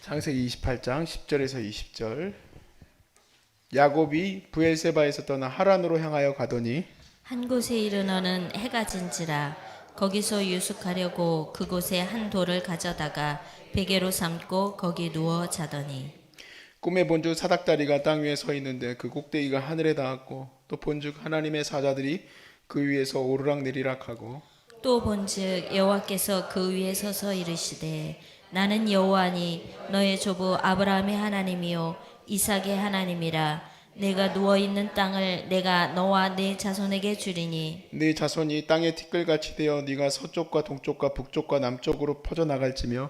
창세기 28장 10절에서 20절. 야곱이 브엘세바에서 떠나 하란으로 향하여 가더니 한 곳에 이르러는 해가 진지라. 거기서 유숙하려고 그곳에 한 돌을 가져다가 베개로 삼고 거기 누워 자더니 꿈에 본즉 사닥다리가 땅 위에 서 있는데 그 꼭대기가 하늘에 닿았고, 또 본즉 하나님의 사자들이 그 위에서 오르락내리락 하고, 또 본즉 여호와께서 그 위에 서서 이르시되 나는 여호와니 너의 조부 아브라함의 하나님이요 이삭의 하나님이라. 내가 누워 있는 땅을 내가 너와 네 자손에게 주리니 네 자손이 땅의 티끌같이 되어 네가 서쪽과 동쪽과 북쪽과 남쪽으로 퍼져 나갈지며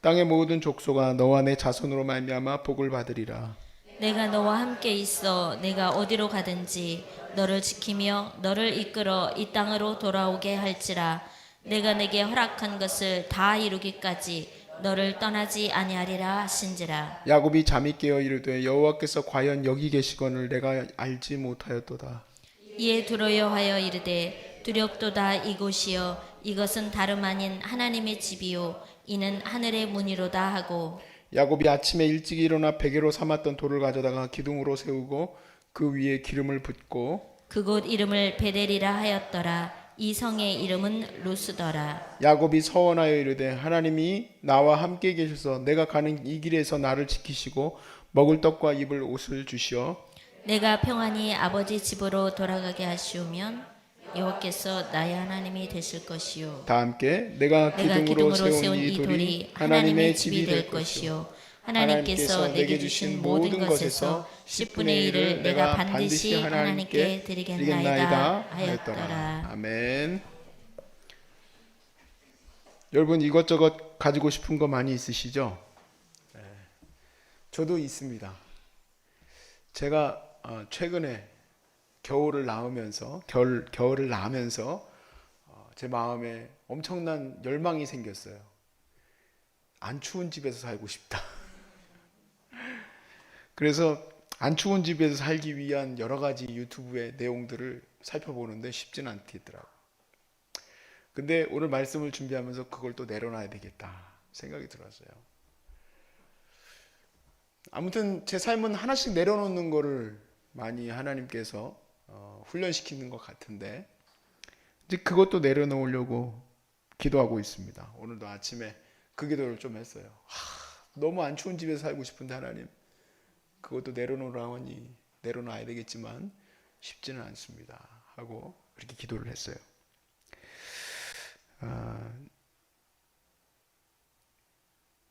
땅의 모든 족속아 너와 내 자손으로 말미암아 복을 받으리라. 내가 너와 함께 있어 내가 어디로 가든지 너를 지키며 너를 이끌어 이 땅으로 돌아오게 할지라. 내가 내게 허락한 것을 다 이루기까지 너를 떠나지 아니하리라 하신지라. 야곱이 잠이 깨어 이르되 여호와께서 과연 여기 계시거늘 내가 알지 못하였도다. 이에 두려워하여 이르되 두렵도다. 이곳이여 이것은 다름 아닌 하나님의 집이요 이는 하늘의 문이로다 하고 야곱이 아침에 일찍 일어나 베개로 삼았던 돌을 가져다가 기둥으로 세우고 그 위에 기름을 붓고, 그곳 이름을 베델이라 하였더라. 이 성의 이름은 루스더라. 야곱이 서원하여 이르되 하나님이 나와 함께 계셔서 내가 가는 이 길에서 나를 지키시고 먹을 떡과 입을 옷을 주시어 내가 평안히 아버지 집으로 돌아가게 하시오면 여호와께서 나의 하나님이 되실 것이요 다 함께 내가 기둥으로 세운 이 돌이 하나님의 집이 될 것이요 하나님께서 내게 주신 모든 것에서 10분의 1을 내가 반드시 하나님께 드리겠나이다 하였더라. 아멘. 여러분 이것저것 가지고 싶은 거 많이 있으시죠? 네. 저도 있습니다. 제가 최근에 겨울을 낳으면서 제 마음에 엄청난 열망이 생겼어요. 안 추운 집에서 살고 싶다. 그래서 안 추운 집에서 살기 위한 여러 가지 유튜브의 내용들을 살펴보는데 쉽지는 않겠더라고요. 근데 오늘 말씀을 준비하면서 그걸 또 내려놔야 되겠다 생각이 들었어요. 아무튼 제 삶은 하나씩 내려놓는 거를 많이 하나님께서 훈련시키는 것 같은데, 이제 그것도 내려놓으려고 기도하고 있습니다. 오늘도 아침에 그 기도를 좀 했어요. 너무 안 추운 집에서 살고 싶은데 하나님, 그것도 내려놓으라고 하니 내려놔야 되겠지만 쉽지는 않습니다 하고 그렇게 기도를 했어요.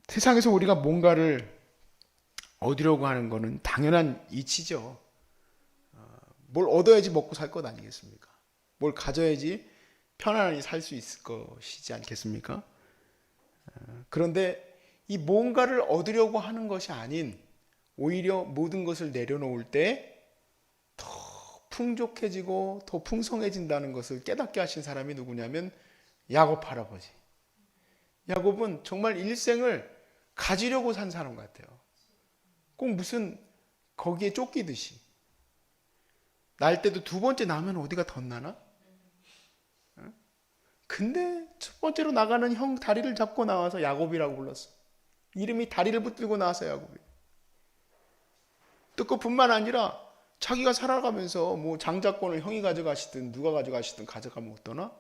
세상에서 우리가 뭔가를 얻으려고 하는 것은 당연한 이치죠. 뭘 얻어야지 먹고 살 것 아니겠습니까? 뭘 가져야지 편안히 살 수 있을 것이지 않겠습니까? 그런데 이 뭔가를 얻으려고 하는 것이 아닌 오히려 모든 것을 내려놓을 때 더 풍족해지고 더 풍성해진다는 것을 깨닫게 하신 사람이 누구냐면 야곱 할아버지. 야곱은 정말 일생을 가지려고 산 사람 같아요. 꼭 무슨 거기에 쫓기듯이. 날 때도 두 번째 나면 어디가 덧나나? 근데 첫 번째로 나가는 형 다리를 잡고 나와서 야곱이라고 불렀어. 이름이 다리를 붙들고 나와서 야곱이. 또 그뿐만 아니라 자기가 살아가면서 뭐 장자권을 형이 가져가시든 누가 가져가시든 가져가면 어떠나?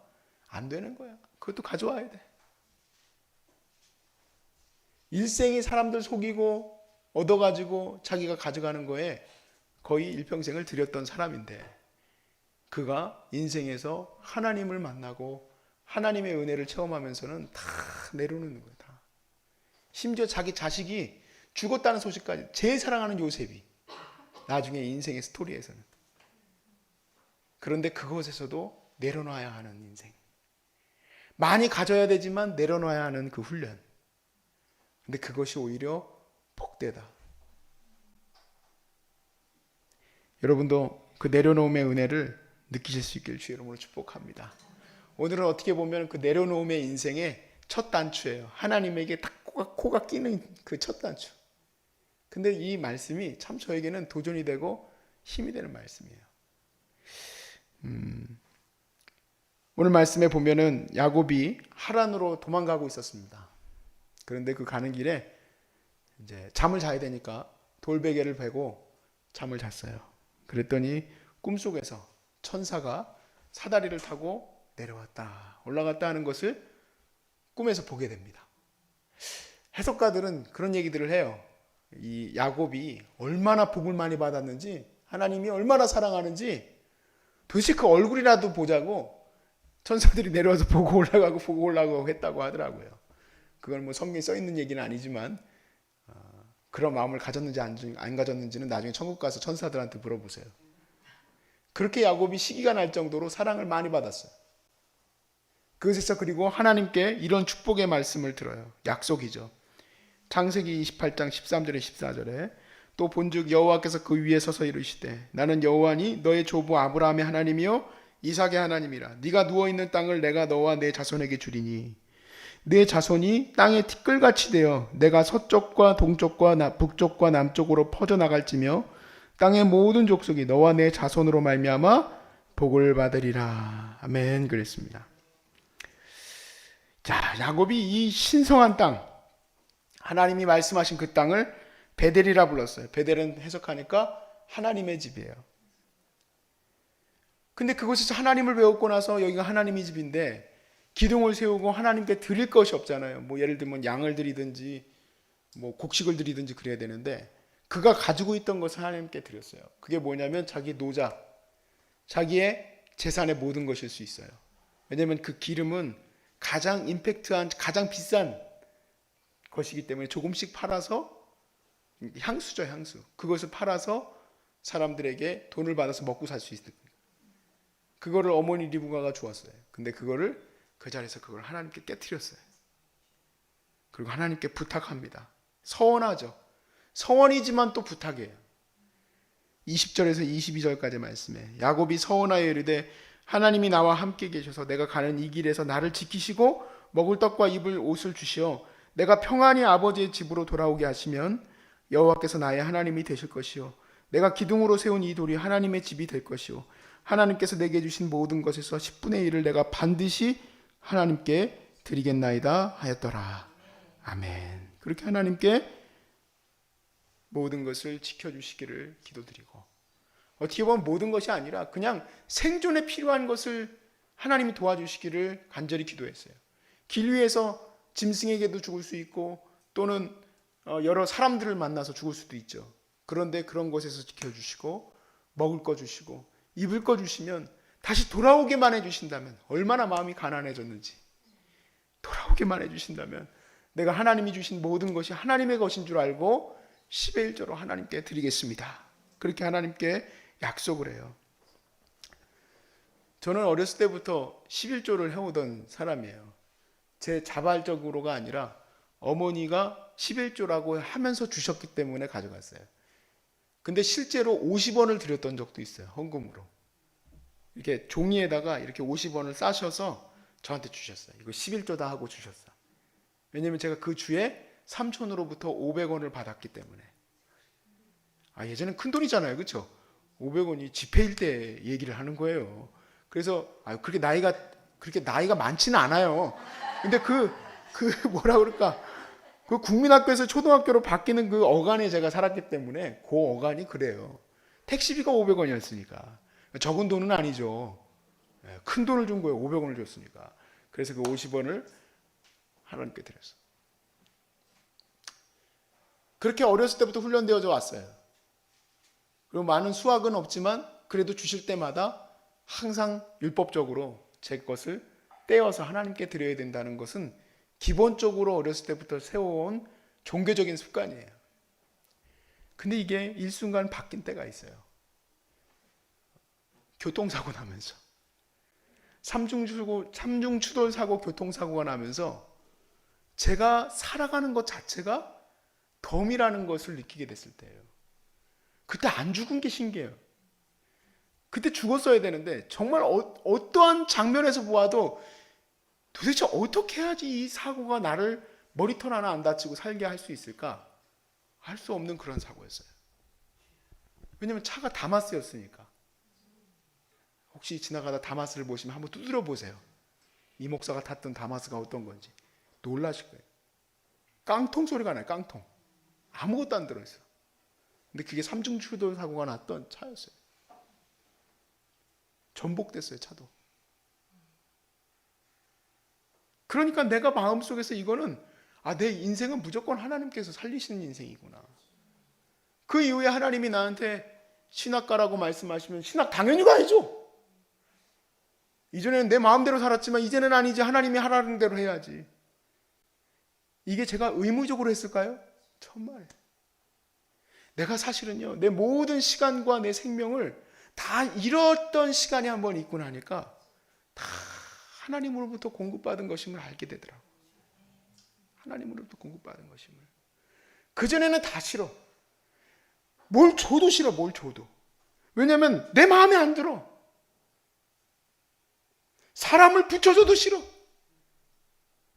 안 되는 거야. 그것도 가져와야 돼. 일생이 사람들 속이고 얻어가지고 자기가 가져가는 거에 거의 일평생을 들였던 사람인데, 그가 인생에서 하나님을 만나고 하나님의 은혜를 체험하면서는 다 내려놓는 거예요. 다. 심지어 자기 자식이 죽었다는 소식까지, 제일 사랑하는 요셉이 나중에 인생의 스토리에서는. 그런데 그것에서도 내려놔야 하는 인생. 많이 가져야 되지만 내려놔야 하는 그 훈련. 근데 그것이 오히려 복되다. 여러분도 그 내려놓음의 은혜를 느끼실 수 있길 주의 이름으로 축복합니다. 오늘은 어떻게 보면 그 내려놓음의 인생의 첫 단추예요. 하나님에게 딱 코가 끼는 그 첫 단추. 근데 이 말씀이 참 저에게는 도전이 되고 힘이 되는 말씀이에요. 오늘 말씀에 보면은 야곱이 하란으로 도망가고 있었습니다. 그런데 그 가는 길에 이제 잠을 자야 되니까 돌베개를 베고 잠을 잤어요. 그랬더니 꿈속에서 천사가 사다리를 타고 내려왔다 올라갔다 하는 것을 꿈에서 보게 됩니다. 해석가들은 그런 얘기들을 해요. 이 야곱이 얼마나 복을 많이 받았는지, 하나님이 얼마나 사랑하는지 도대체 그 얼굴이라도 보자고 천사들이 내려와서 보고 올라가고 했다고 하더라고요. 그건 뭐 성경에 써 있는 얘기는 아니지만 그런 마음을 가졌는지 안 가졌는지는 나중에 천국 가서 천사들한테 물어보세요. 그렇게 야곱이 시기가 날 정도로 사랑을 많이 받았어요. 그것에서 그리고 하나님께 이런 축복의 말씀을 들어요. 약속이죠. 창세기 28장 13절에 14절에 또 본즉 여호와께서 그 위에 서서 이르시되 나는 여호와니 너의 조부 아브라함의 하나님이요 이삭의 하나님이라. 네가 누워있는 땅을 내가 너와 내 자손에게 주리니 내 자손이 땅의 티끌같이 되어 내가 서쪽과 동쪽과 북쪽과 남쪽으로 퍼져나갈지며 땅의 모든 족속이 너와 내 자손으로 말미암아 복을 받으리라. 아멘. 그랬습니다. 자, 야곱이 이 신성한 땅, 하나님이 말씀하신 그 땅을 베델이라 불렀어요. 베델은 해석하니까 하나님의 집이에요. 근데 그곳에서 하나님을 배웠고 나서 여기가 하나님의 집인데 기둥을 세우고 하나님께 드릴 것이 없잖아요. 뭐 예를 들면 양을 드리든지 뭐 곡식을 드리든지 그래야 되는데 그가 가지고 있던 것을 하나님께 드렸어요. 그게 뭐냐면 자기 노자, 자기의 재산의 모든 것일 수 있어요. 왜냐하면 그 기름은 가장 임팩트한, 가장 비싼 것이기 때문에 조금씩 팔아서, 향수죠, 향수. 그것을 팔아서 사람들에게 돈을 받아서 먹고 살 수 있는, 그거를 어머니 리브가가 주었어요. 근데 그거를 그 자리에서 그걸 하나님께 깨트렸어요. 그리고 하나님께 부탁합니다. 서원하죠. 서원이지만 또 부탁이에요. 20절에서 22절까지 말씀에 야곱이 서원하여 이르되 하나님이 나와 함께 계셔서 내가 가는 이 길에서 나를 지키시고 먹을 떡과 입을 옷을 주시어 내가 평안히 아버지의 집으로 돌아오게 하시면 여호와께서 나의 하나님이 되실 것이요 내가 기둥으로 세운 이 돌이 하나님의 집이 될 것이요 하나님께서 내게 주신 모든 것에서 10분의 1을 내가 반드시 하나님께 드리겠나이다 하였더라. 아멘. 그렇게 하나님께 모든 것을 지켜주시기를 기도드리고, 어떻게 보면 모든 것이 아니라 그냥 생존에 필요한 것을 하나님이 도와주시기를 간절히 기도했어요. 길 위에서 짐승에게도 죽을 수 있고 또는 여러 사람들을 만나서 죽을 수도 있죠. 그런데 그런 것에서 지켜주시고 먹을 거 주시고 입을 거 주시면 다시 돌아오게만 해주신다면 얼마나 마음이 가난해졌는지, 돌아오게만 해주신다면 내가 하나님이 주신 모든 것이 하나님의 것인 줄 알고 10의 1조로 하나님께 드리겠습니다. 그렇게 하나님께 약속을 해요. 저는 어렸을 때부터 11조를 해오던 사람이에요. 제 자발적으로가 아니라 어머니가 11조라고 하면서 주셨기 때문에 가져갔어요. 근데 실제로 50원을 드렸던 적도 있어요. 헌금으로. 이렇게 종이에다가 이렇게 50원을 싸셔서 저한테 주셨어요. 이거 11조다 하고 주셨어요. 왜냐면 제가 그 주에 삼촌으로부터 500원을 받았기 때문에. 예전엔 큰 돈이잖아요. 그렇죠? 500원이 지폐일 때 얘기를 하는 거예요. 그래서 그렇게 나이가 많지는 않아요. 근데 뭐라 그럴까? 그 국민학교에서 초등학교로 바뀌는 그 어간에 제가 살았기 때문에 그 어간이 그래요. 택시비가 500원이었으니까. 적은 돈은 아니죠. 큰 돈을 준 거예요. 500원을 줬으니까. 그래서 그 50원을 하나님께 드렸어요. 그렇게 어렸을 때부터 훈련되어져 왔어요. 그리고 많은 수확은 없지만 그래도 주실 때마다 항상 율법적으로 제 것을 떼어서 하나님께 드려야 된다는 것은 기본적으로 어렸을 때부터 세워온 종교적인 습관이에요. 근데 이게 일순간 바뀐 때가 있어요. 교통사고 나면서, 삼중추돌 사고, 교통사고가 나면서 제가 살아가는 것 자체가 덤이라는 것을 느끼게 됐을 때예요. 그때 안 죽은 게 신기해요. 그때 죽었어야 되는데 정말 어떠한 장면에서 보아도 도대체 어떻게 해야지 이 사고가 나를 머리털 하나 안 다치고 살게 할 수 있을까? 할 수 없는 그런 사고였어요. 왜냐하면 차가 다마스였으니까. 혹시 지나가다 다마스를 보시면 한번 두드려 보세요. 이 목사가 탔던 다마스가 어떤 건지 놀라실 거예요. 깡통 소리가 나요. 깡통. 아무것도 안 들어있어. 근데 그게 삼중 추돌 사고가 났던 차였어요. 전복됐어요, 차도. 그러니까 내가 마음속에서 이거는 내 인생은 무조건 하나님께서 살리시는 인생이구나. 그 이후에 하나님이 나한테 신학 가라고 말씀하시면 신학 당연히 가야죠. 이전에는 내 마음대로 살았지만 이제는 아니지. 하나님이 하라는 대로 해야지. 이게 제가 의무적으로 했을까요? 정말. 내가 사실은요, 내 모든 시간과 내 생명을 다 잃었던 시간이 한번 있고 나니까 다 하나님으로부터 공급받은 것임을 알게 되더라고. 하나님으로부터 공급받은 것임을. 그전에는 다 싫어. 뭘 줘도 싫어, 뭘 줘도. 왜냐하면 내 마음에 안 들어. 사람을 붙여줘도 싫어.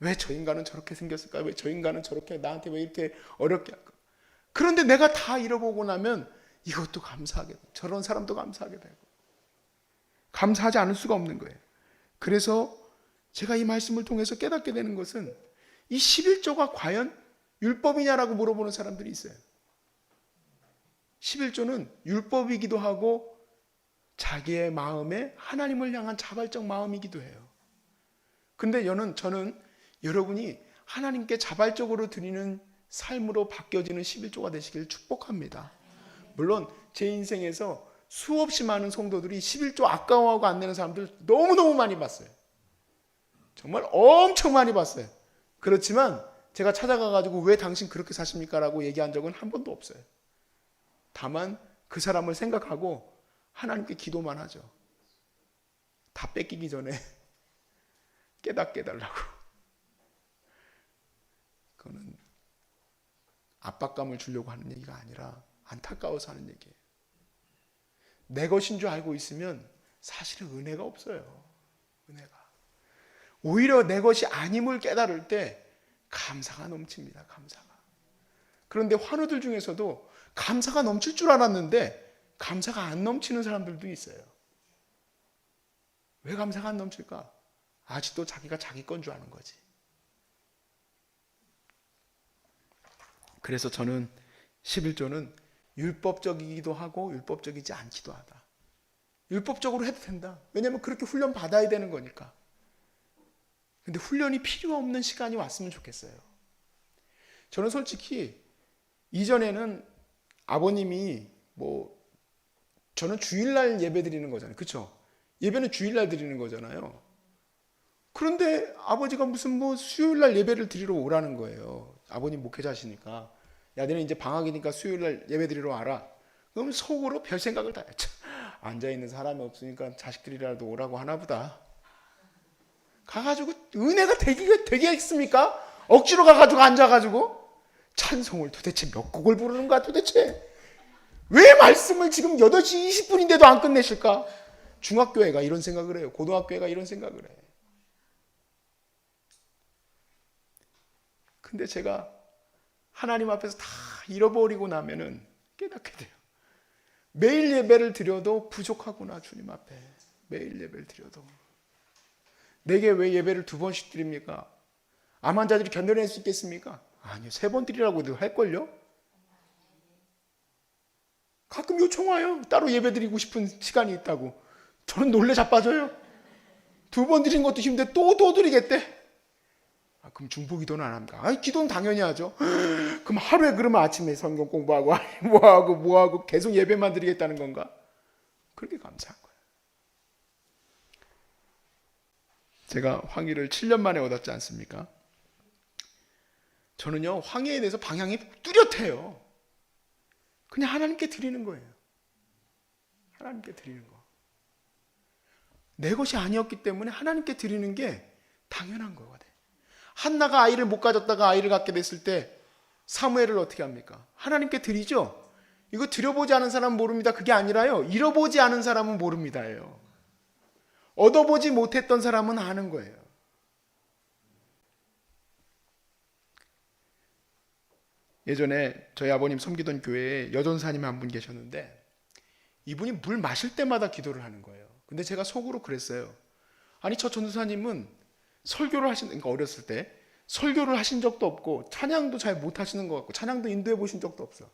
왜 저 인간은 저렇게 생겼을까? 왜 저 인간은 저렇게 나한테 왜 이렇게 어렵게 할까? 그런데 내가 다 잃어보고 나면 이것도 감사하게 되고 저런 사람도 감사하게 되고 감사하지 않을 수가 없는 거예요. 그래서 제가 이 말씀을 통해서 깨닫게 되는 것은 이 11조가 과연 율법이냐라고 물어보는 사람들이 있어요. 11조는 율법이기도 하고 자기의 마음에 하나님을 향한 자발적 마음이기도 해요. 근데 저는 여러분이 하나님께 자발적으로 드리는 삶으로 바뀌어지는 11조가 되시길 축복합니다. 물론 제 인생에서 수없이 많은 성도들이 11조 아까워하고 안 내는 사람들 너무너무 많이 봤어요. 정말 엄청 많이 봤어요. 그렇지만 제가 찾아가가지고 왜 당신 그렇게 사십니까? 라고 얘기한 적은 한 번도 없어요. 다만 그 사람을 생각하고 하나님께 기도만 하죠. 다 뺏기기 전에 깨닫게 해달라고. 그거는 압박감을 주려고 하는 얘기가 아니라 안타까워서 하는 얘기예요. 내 것인 줄 알고 있으면 사실은 은혜가 없어요. 은혜가. 오히려 내 것이 아님을 깨달을 때 감사가 넘칩니다. 감사가. 그런데 환우들 중에서도 감사가 넘칠 줄 알았는데 감사가 안 넘치는 사람들도 있어요. 왜 감사가 안 넘칠까? 아직도 자기가 자기 건 줄 아는 거지. 그래서 저는 11조는 율법적이기도 하고 율법적이지 않기도 하다. 율법적으로 해도 된다. 왜냐하면 그렇게 훈련 받아야 되는 거니까. 근데 훈련이 필요 없는 시간이 왔으면 좋겠어요. 저는 솔직히 이전에는 아버님이 저는 주일날 예배 드리는 거잖아요. 그렇죠? 예배는 주일날 드리는 거잖아요. 그런데 아버지가 무슨 수요일날 예배를 드리러 오라는 거예요. 아버님 목회자시니까. 야, 너는 이제 방학이니까 수요일날 예배 드리러 와라. 그럼 속으로 별 생각을 다 했죠. 앉아있는 사람이 없으니까 자식들이라도 오라고 하나 보다. 가가지고 은혜가 되겠습니까? 억지로 가가지고 앉아가지고 찬송을 도대체 몇 곡을 부르는 거야 도대체? 왜 말씀을 지금 8시 20분인데도 안 끝내실까? 중학교회가 이런 생각을 해요. 고등학교회가 이런 생각을 해. 근데 제가 하나님 앞에서 다 잃어버리고 나면은 깨닫게 돼요. 매일 예배를 드려도 부족하구나. 주님 앞에 매일 예배를 드려도. 내게 왜 예배를 2번씩 드립니까? 암 환자들이 견뎌낼 수 있겠습니까? 아니요. 3번 드리라고도 할걸요? 가끔 요청 와요. 따로 예배 드리고 싶은 시간이 있다고. 저는 놀래 자빠져요. 2번 드린 것도 힘든데 또 드리겠대. 그럼 중보기도는 안 합니까? 기도는 당연히 하죠. 그럼 하루에 그러면 아침에 성경 공부하고 뭐하고 계속 예배만 드리겠다는 건가? 그렇게 감사한 거예요. 제가 황의를 7년 만에 얻었지 않습니까? 저는요, 황의에 대해서 방향이 뚜렷해요. 그냥 하나님께 드리는 거예요. 하나님께 드리는 거. 내 것이 아니었기 때문에 하나님께 드리는 게 당연한 거거든요. 한나가 아이를 못 가졌다가 아이를 갖게 됐을 때 사무엘을 어떻게 합니까? 하나님께 드리죠. 이거 드려보지 않은 사람은 모릅니다. 그게 아니라요. 잃어보지 않은 사람은 모릅니다예요. 얻어보지 못했던 사람은 아는 거예요. 예전에 저희 아버님 섬기던 교회에 여전사님 한 분 계셨는데 이분이 물 마실 때마다 기도를 하는 거예요. 근데 제가 속으로 그랬어요. 아니 저 전도사님은 설교를 하시는, 그러니까 어렸을 때 설교를 하신 적도 없고 찬양도 잘 못하시는 것 같고 찬양도 인도해 보신 적도 없어.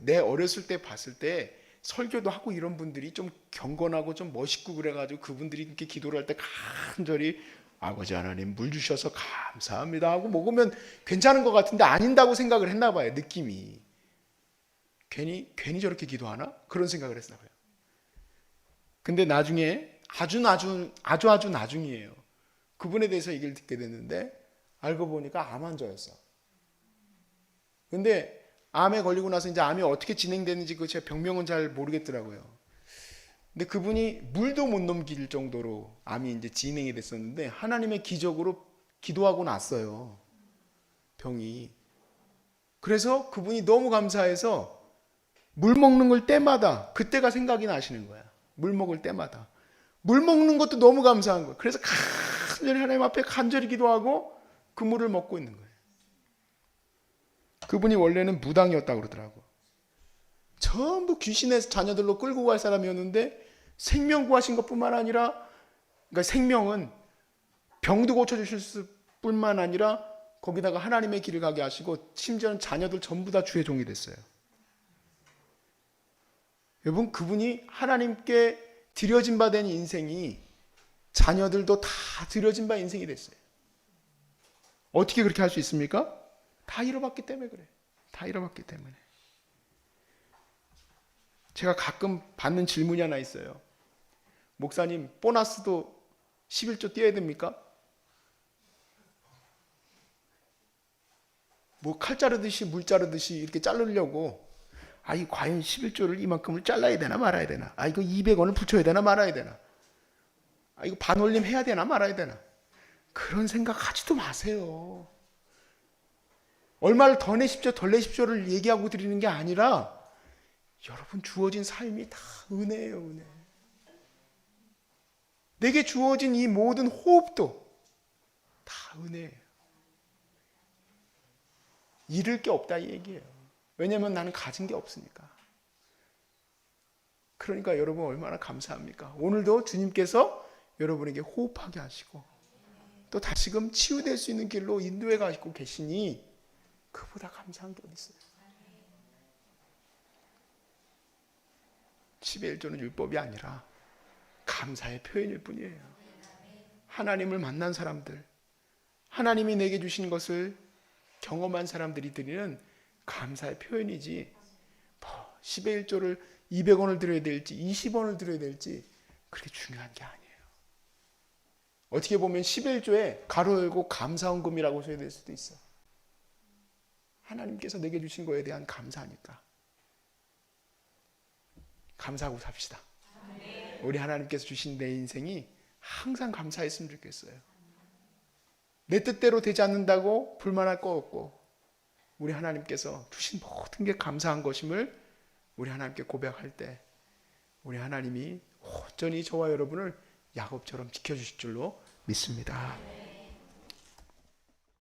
내 어렸을 때 봤을 때 설교도 하고 이런 분들이 좀 경건하고 좀 멋있고 그래가지고 그분들이 이렇게 기도를 할 때 간절히 아버지 하나님 물 주셔서 감사합니다 하고 먹으면 괜찮은 것 같은데 아닌다고 생각을 했나 봐요. 느낌이. 괜히 저렇게 기도하나? 그런 생각을 했나 봐요. 근데 나중에 아주 나중이에요. 그분에 대해서 얘기를 듣게 됐는데 알고 보니까 암 환자였어. 근데 암에 걸리고 나서 이제 암이 어떻게 진행되는지 그 제 병명은 잘 모르겠더라고요. 근데 그분이 물도 못 넘길 정도로 암이 이제 진행이 됐었는데 하나님의 기적으로 기도하고 났어요. 병이. 그래서 그분이 너무 감사해서 물 먹는 걸 때마다 그때가 생각이 나시는 거야. 물 먹을 때마다. 물 먹는 것도 너무 감사한 거야. 그래서 간절히 하나님 앞에 간절히 기도하고 그 물을 먹고 있는 거예요. 그분이 원래는 무당이었다고 그러더라고. 전부 귀신의 자녀들로 끌고 갈 사람이었는데 생명 구하신 것뿐만 아니라 그러니까 생명은 병도 고쳐주실 뿐만 아니라 거기다가 하나님의 길을 가게 하시고 심지어는 자녀들 전부 다 주의 종이 됐어요. 여러분 그분이 하나님께 드려진 바 된 인생이 자녀들도 다 드려진 바 인생이 됐어요. 어떻게 그렇게 할 수 있습니까? 다 잃어봤기 때문에 그래. 다 잃어봤기 때문에. 제가 가끔 받는 질문이 하나 있어요. 목사님, 보너스도 11조 띄어야 됩니까? 뭐 칼 자르듯이 물 자르듯이 이렇게 자르려고 이 과연 11조를 이만큼을 잘라야 되나 말아야 되나? 이거 200원을 붙여야 되나 말아야 되나? 이거 반올림 해야 되나 말아야 되나? 그런 생각 하지도 마세요. 얼마를 더 내십시오, 덜 내십시오를 얘기하고 드리는 게 아니라 여러분 주어진 삶이 다 은혜예요, 은혜. 내게 주어진 이 모든 호흡도 다 은혜예요. 잃을 게 없다 이 얘기예요. 왜냐하면 나는 가진 게 없으니까. 그러니까 여러분 얼마나 감사합니까? 오늘도 주님께서 여러분에게 호흡하게 하시고 또 다시금 치유될 수 있는 길로 인도해 가시고 계시니 그보다 감사한 게 어디 있어요? 10의 1조는 율법이 아니라 감사의 표현일 뿐이에요. 하나님을 만난 사람들, 하나님이 내게 주신 것을 경험한 사람들이 드리는 감사의 표현이지 10의 1조를 200원을 드려야 될지 20원을 드려야 될지 그렇게 중요한 게 아니에요. 어떻게 보면 10의 1조에 가로 열고 감사헌금이라고 써야 될 수도 있어. 하나님께서 내게 주신 거에 대한 감사하니까 감사하고 삽시다. 우리 하나님께서 주신 내 인생이 항상 감사했으면 좋겠어요. 내 뜻대로 되지 않는다고 불만할 거 없고 우리 하나님께서 주신 모든 게 감사한 것임을 우리 하나님께 고백할 때 우리 하나님이 온전히 저와 여러분을 야곱처럼 지켜주실 줄로 믿습니다.